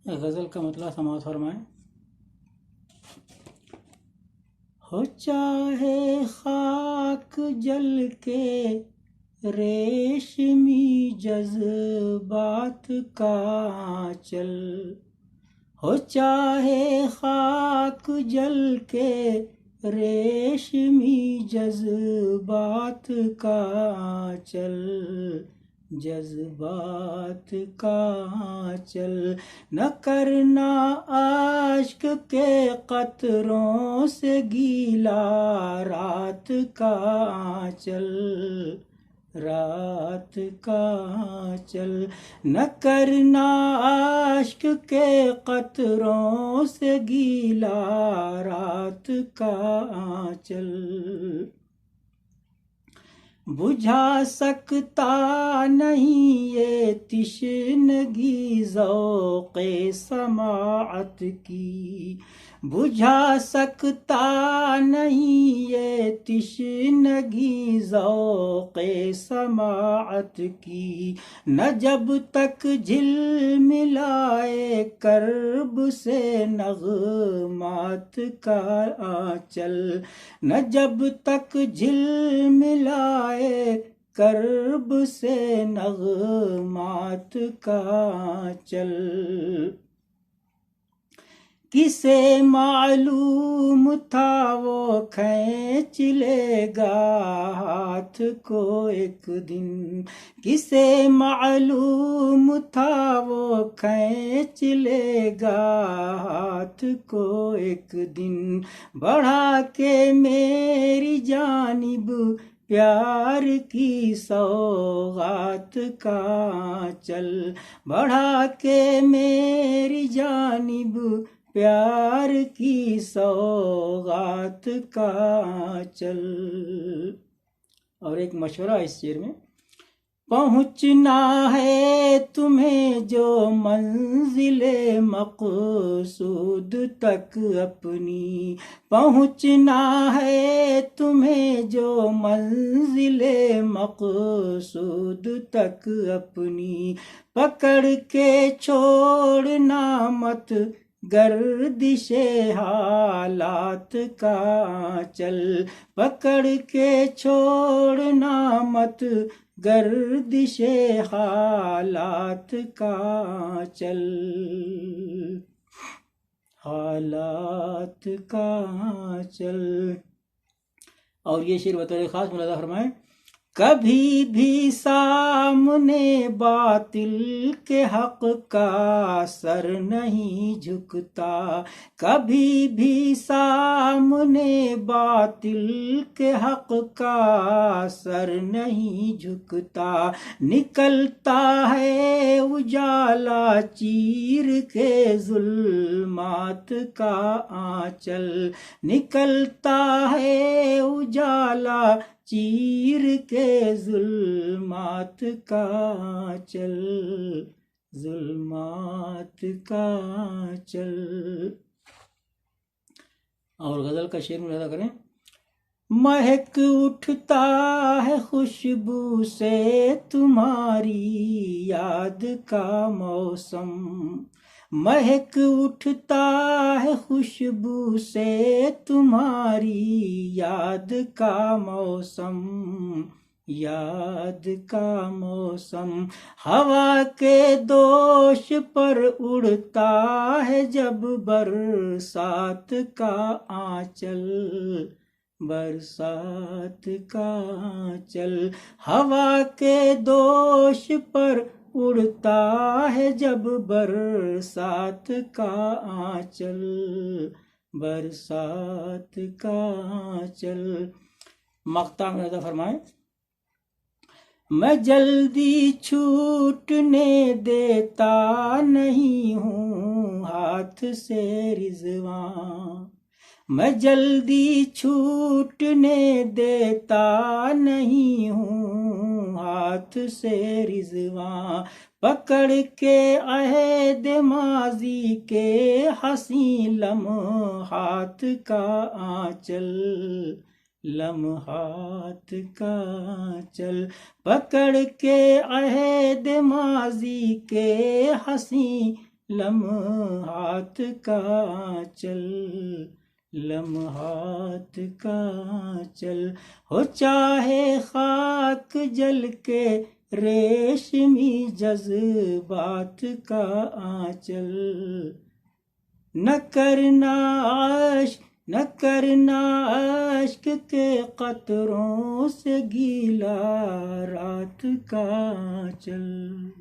غزل کا مطلب سماعت فرمائیں۔ ہو چاہے خاک جل کے ریشمی جذبات کا چل، ہو چاہے خاک جل کے ریشمی جذبات کا چل، جذبات کا چل، نہ کرنا اشک کے قطروں سے گیلا رات کا چل، رات کا چل، نہ کرنا اشک کے قطروں سے گیلا رات کا چل، بجھا سکتا نہیں یہ تشنگی ذوق سماعت کی، بجھا سکتا نہیں یہ تشنگی ذوق سماعت کی، نہ جب تک جھل ملائے کرب سے نغمات کا آنچل، نہ جب تک جھل ملائے کرب سے نغمات کا آنچل، کسے معلوم تھا وہ کھینچ لے گا ہاتھ کو ایک دن، کسے معلوم تھا وہ کھینچ لے گا ہاتھ کو ایک دن، بڑھا کے میری جانب پیار کی سوغات کا چل، بڑھا کے میری جانب پیار کی سوغات کا چل۔ اور ایک مشورہ اس شعر میں، پہنچنا ہے تمہیں جو منزل مقصود تک اپنی، پہنچنا ہے تمہیں جو منزل مقصود تک اپنی، پکڑ کے چھوڑنا مت گردش حالات کا چل، پکڑ کے چھوڑنا مت گردش حالات کا چل، حالات کا چل۔ اور یہ شعر بطور خاص ملاحظہ فرمائیں، کبھی بھی سامنے باطل کے حق کا سر نہیں جھکتا، کبھی بھی سامنے باطل کے حق کا سر نہیں جھکتا، نکلتا ہے اجالا چیر کے ظلمات کا آنچل، نکلتا ہے اجالا چیر کے ظلمات کا چل، ظلمات کا چل۔ اور غزل کا شعر ملاحظہ کریں، مہک اٹھتا ہے خوشبو سے تمہاری یاد کا موسم، مہک اٹھتا ہے خوشبو سے تمہاری یاد کا موسم، یاد کا موسم، ہوا کے دوش پر اڑتا ہے جب برسات کا آنچل، برسات کا آنچل، ہوا کے دوش پر اڑتا ہے جب برسات کا آنچل، برسات کا آنچل۔ مقطع میں نظر فرمائیں، میں جلدی چھوٹنے دیتا نہیں ہوں ہاتھ سے رضواں، میں جلدی چھوٹنے دیتا نہیں ہوں ہاتھ سے رضواں، پکڑ کے عہد ماضی کے حسین لمحات کا آنچل، لمحات کا آنچل، پکڑ کے عہد ماضی کے حسین لمحات کا چل، لمحات کا چل، ہو چاہے خاک جل کے ریشمی جذبات کا آنچل، نہ کرنا عشق کے قطروں سے گیلا رات کا چل۔